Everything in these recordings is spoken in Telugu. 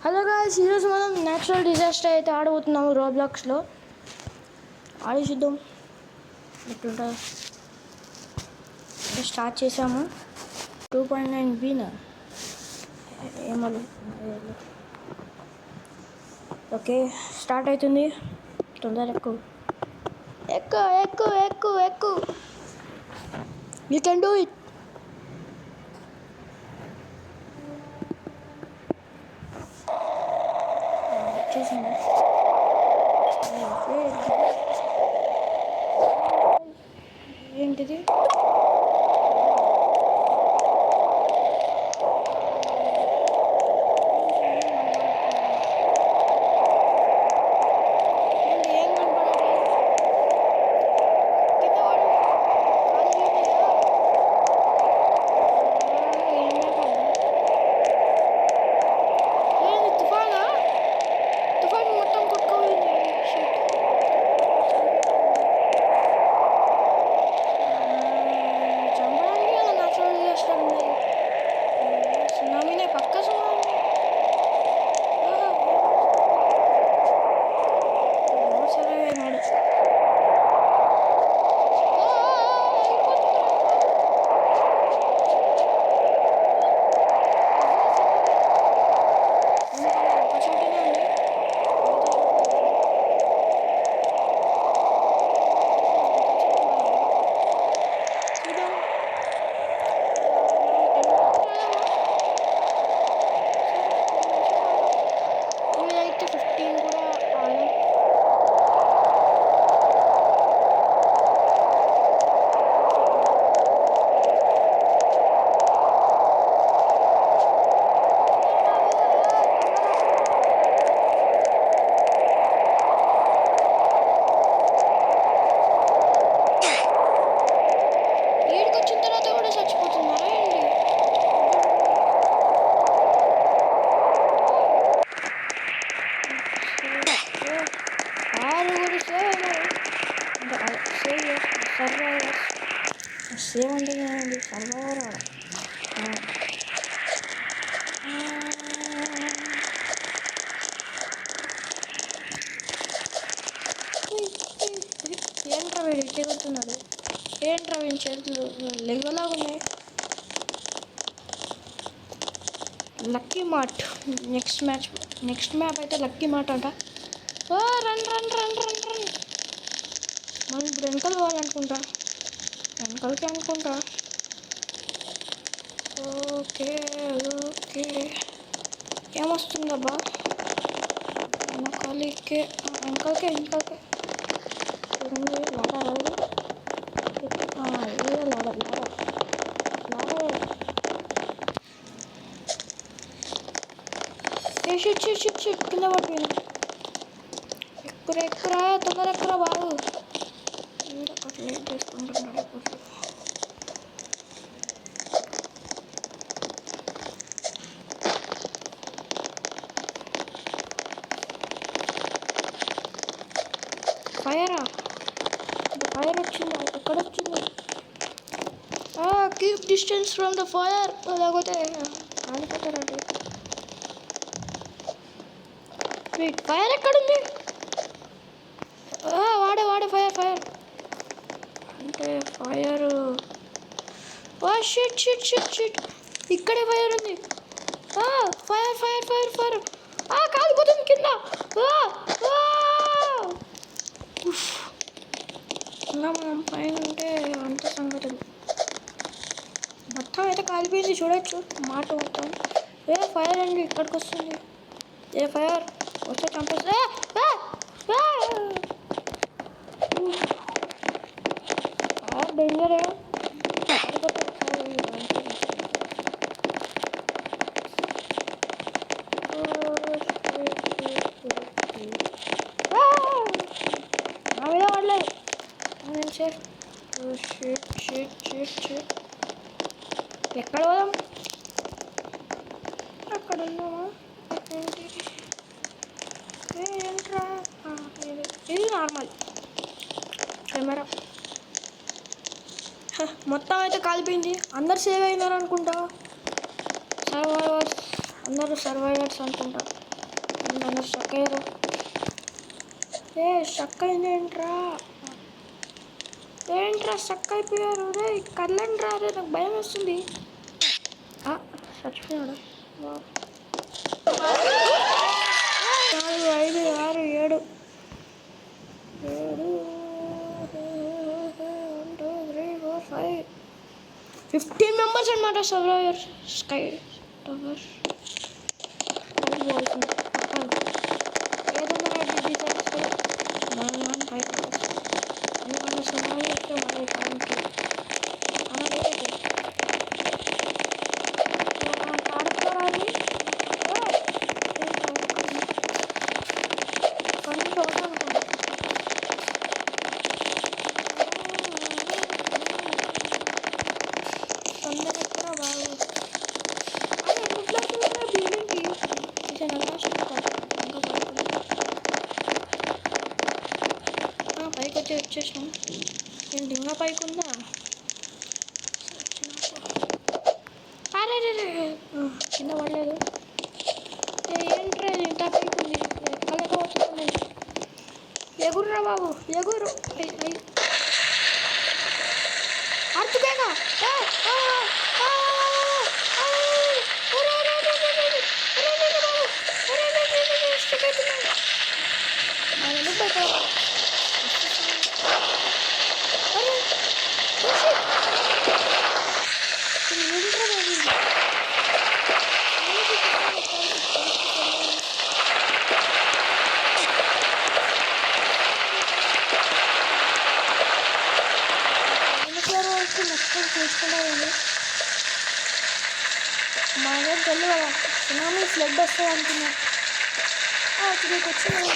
హలో గాయ్స్, ఈరోజు మనం న్యాచురల్ డిజాస్టర్ అయితే ఆడబోతున్నాము రోబ్లాక్స్లో. ఆడి చూద్దాం ఎట్లుంటుందో. స్టార్ట్ చేసాము 2.9 బీనా ఏమలు. ఓకే, స్టార్ట్ అవుతుంది. తొందర ఎక్కువ ఎక్కువ ఎక్కువ ఎక్కువ ఎక్కువ. You can do it. వచ్చేసింది. ఏంటిది? సేమ్ అంటే సర్వైవర్ ఏంట్రా వీడు తిరుగుతున్నాడు. ఏంట్రా వీడి చేతులు లెగలాగా ఉన్నాయి. లక్కీ మార్ట్ నెక్స్ట్ మ్యాప్ అయితే లక్కీ మార్ట్ అంట. ఓ run run run run run. మనం ఇప్పుడు వెనకాల పోవాలనుకుంటా. వెనకాలకి అనుకుంటా. Okay okay, ఏమొస్తుందబ్బా? వెనకాలకే వెనకాలకే చూడండి. షిట్ కింద పడిపోయినా. ఎక్కురా తొందర ఎక్కురా బాబు. అట్లా ఏం చేసుకుంటున్నాడు. ఫైర్ వచ్చింది. ఎక్కడ వచ్చింది? Keep distance from the fire, లేకపోతే కాలిపోతారండి. ఫైర్ ఎక్కడుంది? వాడే ఫైర్ అంటే ఫైర్. షిట్ ఇక్కడే ఫైర్ ఉంది. ఫైర్ కాలిపోతుంది కింద. మనం పైన ఉంటే అంత సంగతులు. మొత్తం అయితే కాలిపోయింది చూడొచ్చు. మాట మొత్తం ఫైర్ అండి. ఇక్కడికి వస్తుంది. ఫైర్ వస్తే చంపేస్తే డేంజర్. నా మీద పడలేదు. ఎక్కడ పోదాం? అక్కడ ఉన్నామా? ఇది నార్మల్ కెమెరా. మొత్తం అయితే కాలిపోయింది. అందరు సేవ్ అయినారు అనుకుంటా. అందరూ సర్వైవర్స్ అనుకుంటా. నన్ను స్టక్ అయ్యారు. స్టక్ అయిందేంట్రా స్టక్ అయిపోయారు. రే కళ్ళండి రా. రే నాకు భయం వేస్తుంది. చచ్చిపోయాడు. 4 5 6 7 1 2 3 4 5 15 మెంబర్స్ అనమాట. సర్వైవర్ స్కై టవర్ పైకి వచ్చేసాం. నేను ఇంకా పైకి ఉందా? అరే కింద పడలేదు. ఏంట్రా ఇంత పైకి ఉంది. ఎక్కలేక వస్తుంది. ఎగురురా బాబు ఎగురు. అర్థమేగా చూసుకున్నారండి. మా దగ్గర తెలియదు కదా సునామీ ఫ్లడ్ వస్తుంది అనుకున్నా. ఇక్కడికి వచ్చింది.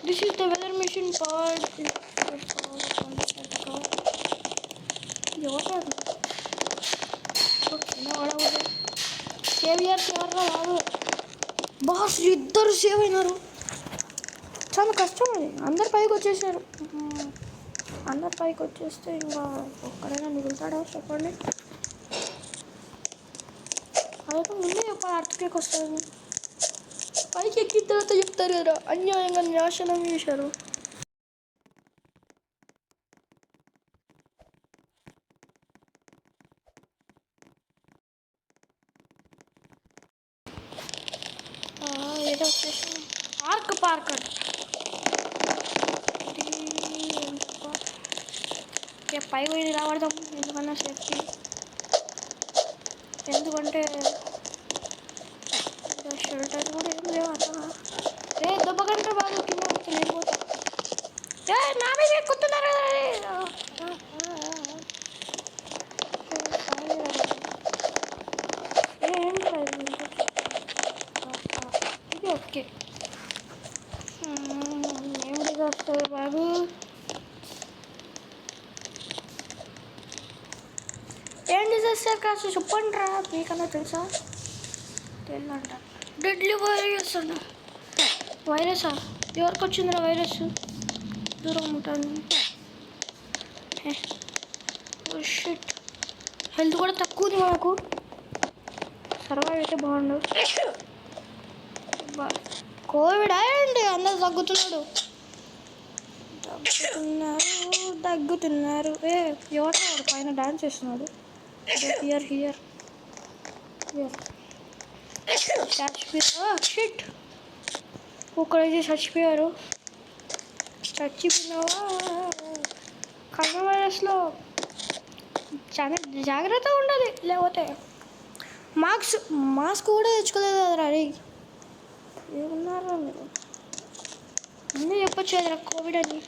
This is the weather machine powered. Saviours ఎవర్రా బాబు. బాస్ ఇద్దరు సేవ్ అయినారు. చాలా కష్టం అది. అందరు పైకి వచ్చేసారు. అందరు పైకి వచ్చేస్తే ఇంకా ఒక్కడైనా మిగులుతాడా చెప్పండి. అదైతే ముందే చెప్పాలి అర్థకేకి వస్తుంది. పైకి ఎక్కిన తర్వాత చెప్తారు కదా అన్యాయంగా నాశనం చేశారు. ఏదో వచ్చేసి పార్క్ పై పోయి రావడదాం. ఎందుకన్నా సేఫ్టీ. ఎందుకంటే షెల్టర్ కూడా ఏం లేవు అట్లా. దెబ్బకంటే బాగా కింద వెళ్ళిపోతా. నా మీద ఎక్కుతున్నారు ఇది ఓకే. ఏం వస్తుంది బాబు. ఏం డిజాస్టర్ కాస్త చెప్పండి రా. మీకన్నా తెలుసా? తెలియదంట. డెడ్లీ వైరస్ అన్న. వైరసా? ఎవరికి వచ్చిందిరా వైరస్? దూరం ఉంటాను. షిట్. హెల్త్ కూడా తక్కువ ఉంది మనకు. సర్వైవ్ అయితే బాగుండు. కోవిడ్ అయ్యండి. అందరు దగ్గుతున్నారు. ఎవరు పైన డాన్స్ చేస్తున్నాడు. Here shit. ఒకడైతే చచ్చిపోయారు. చచ్చిపోయినావా? కరోనా వైరస్లో చాలా జాగ్రత్తగా ఉండాలి. లేకపోతే మాస్క్ కూడా తెచ్చుకోలేదు కదరా. అరే ఏమన్నారా మీరు? ముందే చెప్పొచ్చు కదరా కోవిడ్ అని.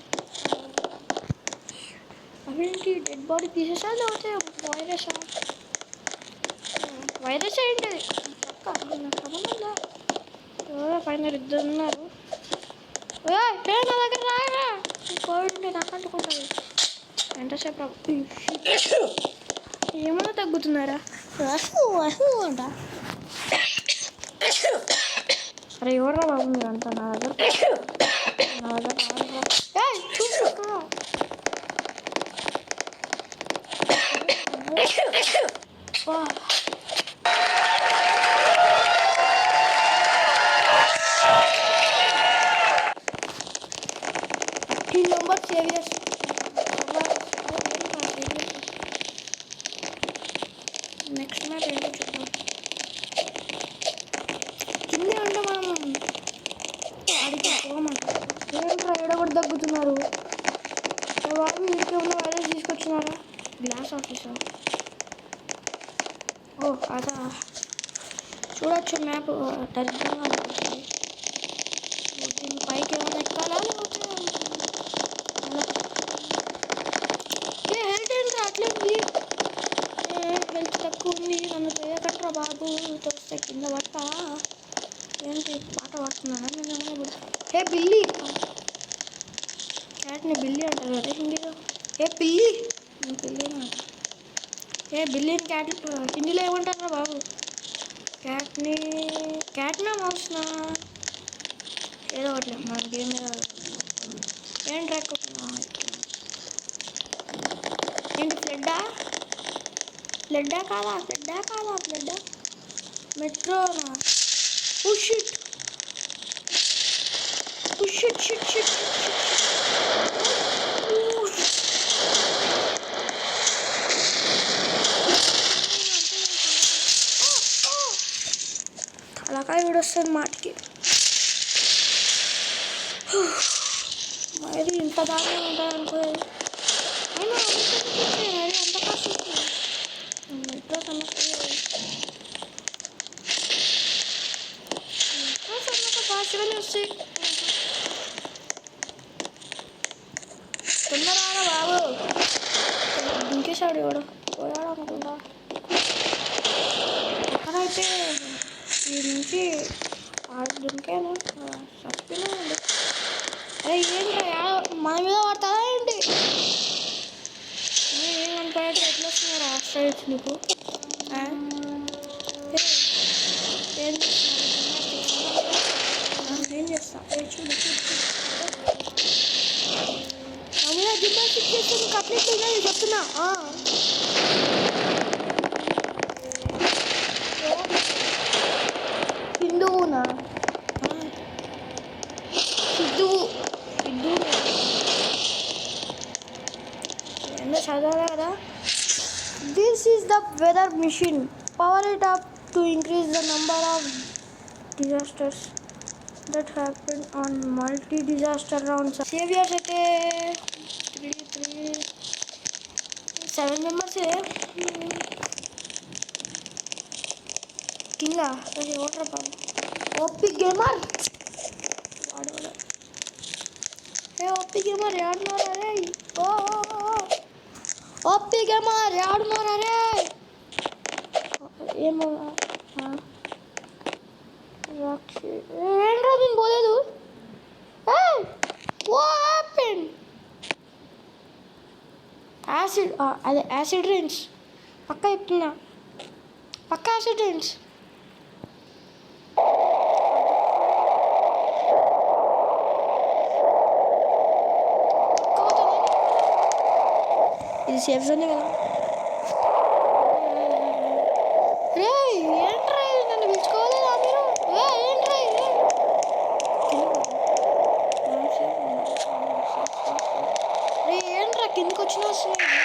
అవేంటి డెడ్ బాడీ తీసేసా లేకపోతే వైరసా? వైరస్ ఏంటిది పక్క నాకు సంబంధంగా ఎవరో పైన ఇద్దరు ఉన్నారు. పేరు నా దగ్గర రాయరా, కోవిడ్ ఉంటే నాకు అంటుకుంటుంది ఎంతసేపు ఏమన్నా తగ్గుతున్నారా అంట. అరే ఎవర్రా బాబు మీరు అంతా నా దగ్గర చూసుకో. నెంబర్ సేవ్ చేసి నెక్స్ట్ మ్యాచ్ ఏంటో చూద్దాం. కింద అంటే మనం ఆడికి పోమంటారు. ఏంట్రా ఏడ కూడా తగ్గుతున్నారు బాబు. వీడికి ఉన్న వైరస్ తీసుకొచ్చినారా? Glass officer. ఓ అదా చూడొచ్చు మ్యాప్ దరిద్రంగా అనిపిస్తుంది. దీని పైకి ఏమైనా ఎక్కాలా లేకపోతే హెల్త్ ఏంటి అట్లేంది? హెల్త్ తక్కువ ఉంది నన్ను తోయకట్రా బాబు, తోస్తే కింద పడతా. ఏంటి పాట పాడుతున్నానా నేను ఏమైనా ఇప్పుడు? హే బిల్లి, క్యాట్ని బిల్లి అంటారు కదా హిందీలో. ఏ పిల్లి, పిల్లి అంట. ఏ బిల్లిని క్యాట్ హిందీలో ఏమంటారా బాబు? క్యాట్నా మౌస్నా ఏదో ఒకటి మన గేమ్ మీద. ఏం ట్రాక్ ఏంటి ఫ్లడ్డా కాదా మెట్రోనా? షిట్ తలకాయ కూడా వస్తుంది మాటికి. మరి ఇంత దారుణంగా ఉంటుంది అనుకోలేదు. అయినా అంత కాస్ట్ వస్తుంది మెట్రో సమస్య. ఫాస్ట్గానే వస్తాయి. తొందరగా బాబు. దుంకేశాడు ఎవడు పోయాడు అనుకుంటా. ఎక్కడైతే ఈ నుంచి దుంకాను చచ్చిపోయినా అండి. అరే ఏంటా మన మీద పడతారా ఏంటి? ఏమనుకోలేదు ఎట్లా వస్తున్నారు ఆస్ట్రైడ్స్ నీకు? ఏం చేస్తా చూడు అందులో జిమ్నాస్టిక్ చేస్తే నీకు అట్లెట్ ఉన్నది చెప్తున్నా. హిందువునా? సిద్ధువు ఏందో చదవాలి కదా. This is the weather machine, power it up to increase the number of disasters that happen on multi-disaster rounds. Saviors అయితే 7 members కింద ఓటర్ బాబు. ఓపీ గేమర్ వాడు ఓపీ గేమర్ ఆడున్నారా రే? ఓపీ గేమర్ ఆడున్నారా రే? ఏమో ఏంట్రా నేను పోలేదు. యాసిడ్ అదే యాసిడ్ రేంజ్ పక్క చెప్తున్నా. పక్క యాసిడ్ రేంజ్. ఇది సేఫ్ జోనే కదా. రే ఏంట్రా నన్ను పిలుచుకోవాలేదా మీరు? ఏంట్రా రే ఏంట్రా కిందకి వచ్చిన వస్తున్నాయి.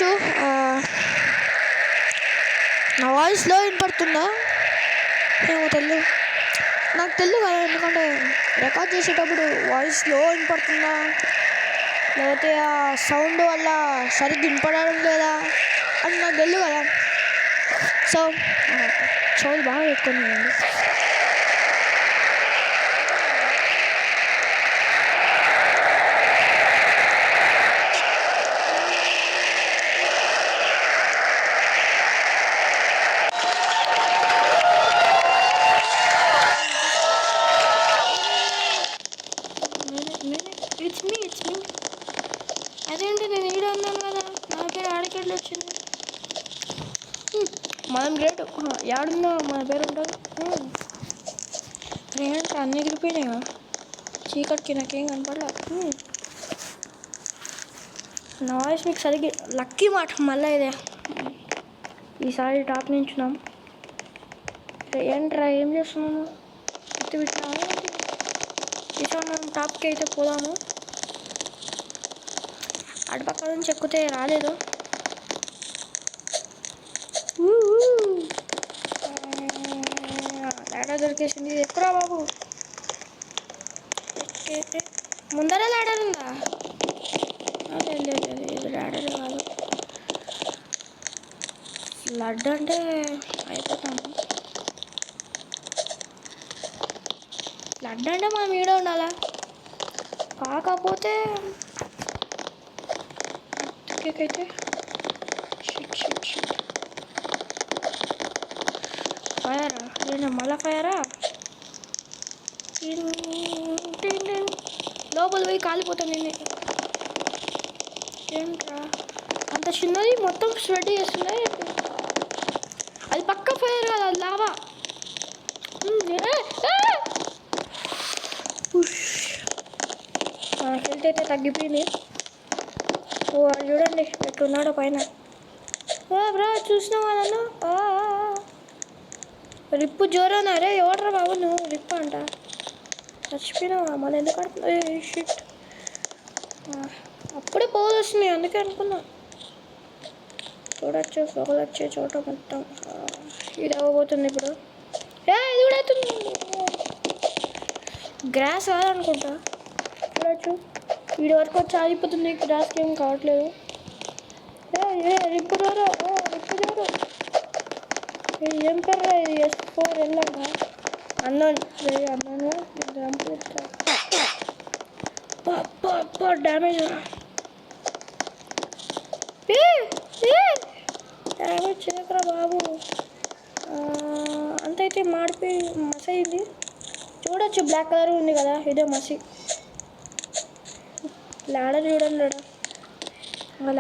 చూడొచ్చు. నా వాయిస్ లో వినపడుతుందా ఏమో తెలియదు, నాకు తెలియదు కదా. ఎందుకంటే రికార్డ్ చేసేటప్పుడు వాయిస్ లో వినపడుతుందా లేకపోతే ఆ సౌండ్ వల్ల సరిగ్గా వినపడడం లేదా అని నాకు తెలియదు కదా. సో చెవులు బాగా పెట్టుకున్నాయండి. ఇట్స్ మీ అదేంటి నేను ఈడ ఉన్నాను కదా, నా పేరు ఆడికెట్లు వచ్చింది. మనం గ్రేట్, ఏడున్నా మన పేరు ఉంటుంది. ఏంటి అన్నీ ఎగిరిపోయినాయా చీకటికి, నాకేం కనపడలే. నా వాయిస్ మీకు సరిగ్గా లక్కీ మాట. మళ్ళీ ఇదే ఈసారి టాప్ నించున్నాం. ఏంట్రా ఏం చేస్తున్నాము, పెట్టినాము. ఈసారి మనం టాప్కి అయితే పోదాము. అటుపక్క నుంచి ఎక్కితే రాలేదు. లాడర్ దొరికేసింది. ఎక్కురా బాబు, ముందర లాడర్ ఉందా? లేదు ఇది లాడర్ కాదు. ఫ్లడ్ అంటే అయిపోతాము. ఫ్లడ్ అంటే మనం ఈడ ఉండాలా, కాకపోతే అయితే ఫైరా నేను మళ్ళా ఫైరా. లోపల పోయి కాలిపోతాను నేను. ఏంట్రా అంత చిన్నది మొత్తం స్వెట్ చేస్తున్నాయి. అది పక్క ఫైర్ కదా, అది లావా. హెల్త్ అయితే తగ్గిపోయింది. ఓ చూడండి ఎట్లున్నాడో పైన. బ్రా చూసినావా నన్ను? రిప్పు జోరానా? రే ఎవడరా బాబు నువ్వు రిప్పు అంట. చచ్చిపోయినావా మళ్ళీ ఎందుకు ఆడుతున్నా? షిట్, అప్పుడే పోలు వస్తున్నాయి అందుకే అనుకున్నా. చూడొచ్చు పొగలు వచ్చే చోట మొత్తం. ఇది అవ్వబోతుంది ఇప్పుడు. ఇది కూడా అవుతుంది. గ్రాస్ కాదనుకుంటా. చూడొచ్చు వీడి వరకు వచ్చి ఆగిపోతుంది. గ్రాస్కి ఏం కావట్లేదు. రిప్పు జోరు, రిప్పు జోరు. ఏం పేర్రా ఇది? S4 వెళ్ళంగా అన్నాను డ్యామేజ్ డ్యామేజ్ చేయకరా బాబు. అంతైతే మాడిపోయి మసి అయింది. చూడొచ్చు బ్లాక్ కలర్ ఉంది కదా, ఇదే మసి. లాడర్ చూడండి,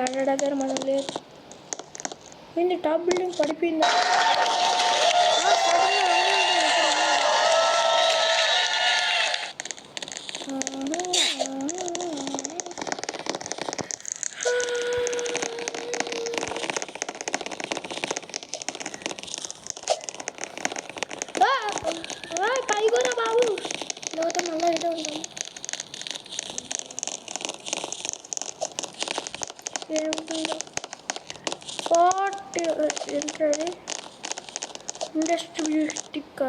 లాడర్ దగ్గర మనం లేదు. ఏంది టాప్ బిల్డింగ్ పడిపోయింది. పైగోరా బాబు, లేకపోతే మళ్ళీ ఇదే ఉంటాము. ఏముంటుందో ఏంటది ఇండస్ట్రియలిస్టిక్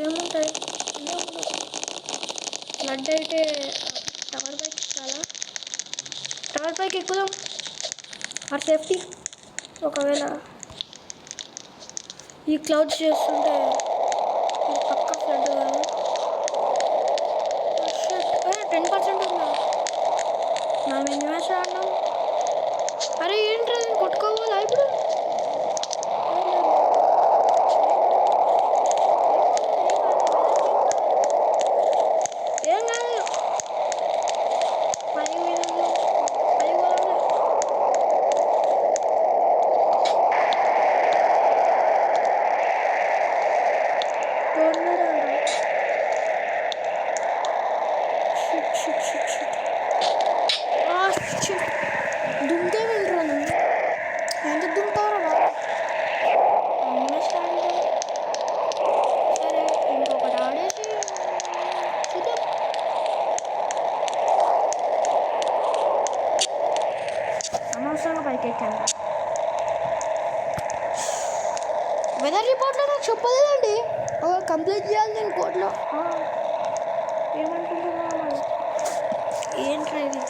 ఏముంటాయి. ఫ్లడ్ అయితే టవర్ పైకి ఎక్కాలా? టవర్ పైకి ఎక్కుదాం ఫర్ సేఫ్టీ. ఒకవేళ ఈ క్లౌడ్స్ చేస్తుంటే పక్క ఫ్లడ్ కాదు. 10% ఉందా? మనం ఎన్ని మ్యాచ్ ఆడినాం? అరే ఏంట్రా నేను కొట్టుకోవాలా ఇప్పుడు? ఏం కాదు, 10 మినిట్లు 10 గోళంలో. దుంకే వెళ్ళరా నువ్వు? 4K camera. వెదర్ రిపోర్ట్లో నాకు చెప్పలేదండి. కంప్లీట్ చేయాలి నేను కోర్టులో. ఏమనుకుంటున్నా మరి ఏంట్రా ఇది?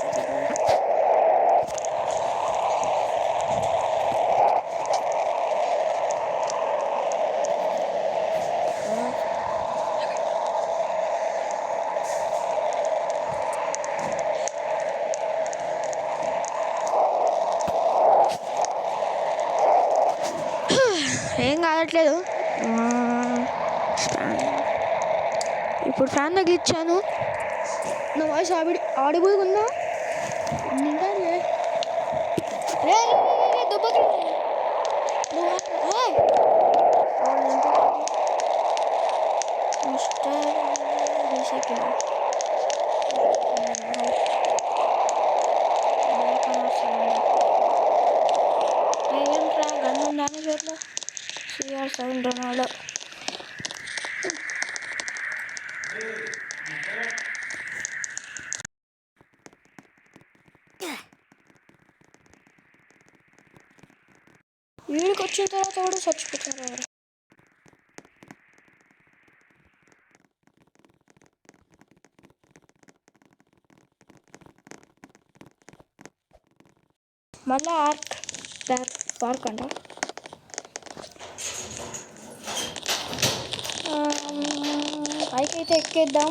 ఏం కావట్లేదు. ఇప్పుడు ఫ్యాన్ తగ్గించాను. నా వాయిస్ ఆడిబుల్గా ఉందా? ఇంకా దుబ్బకి మిస్టర్ రీసైకిల్ ఏంట్రా గన్ను దాని పేర్లో CR7 రొనాల్డో. వీడికి వచ్చిన తర్వాత కూడా చచ్చిపోతారు. మళ్ళీ పార్క్ అంట. పైకి అయితే ఎక్కేద్దాం.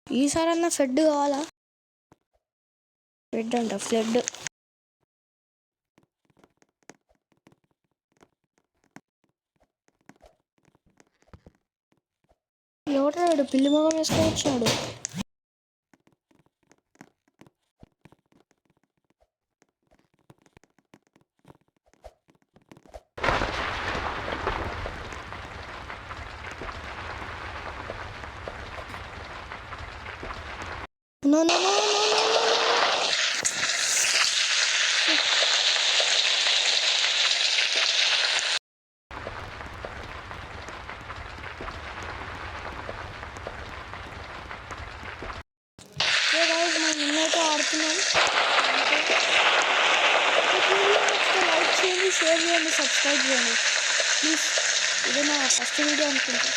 ఈసారన్నా ఫెడ్ కావాలా? ఫెడ్ అంట, ఫ్లడ్. ఎవరాడు పిల్లి మొగం వేసుకొని వచ్చాడు. No, no, no, no, no, no. మనం నిన్నైతే ఆడుతున్నాం. లైక్ చేయండి, షేర్ చేయండి, సబ్స్క్రైబ్ చేయండి ప్లీజ్. ఇది నా ఫస్ట్ వీడియో అనుకుంటా.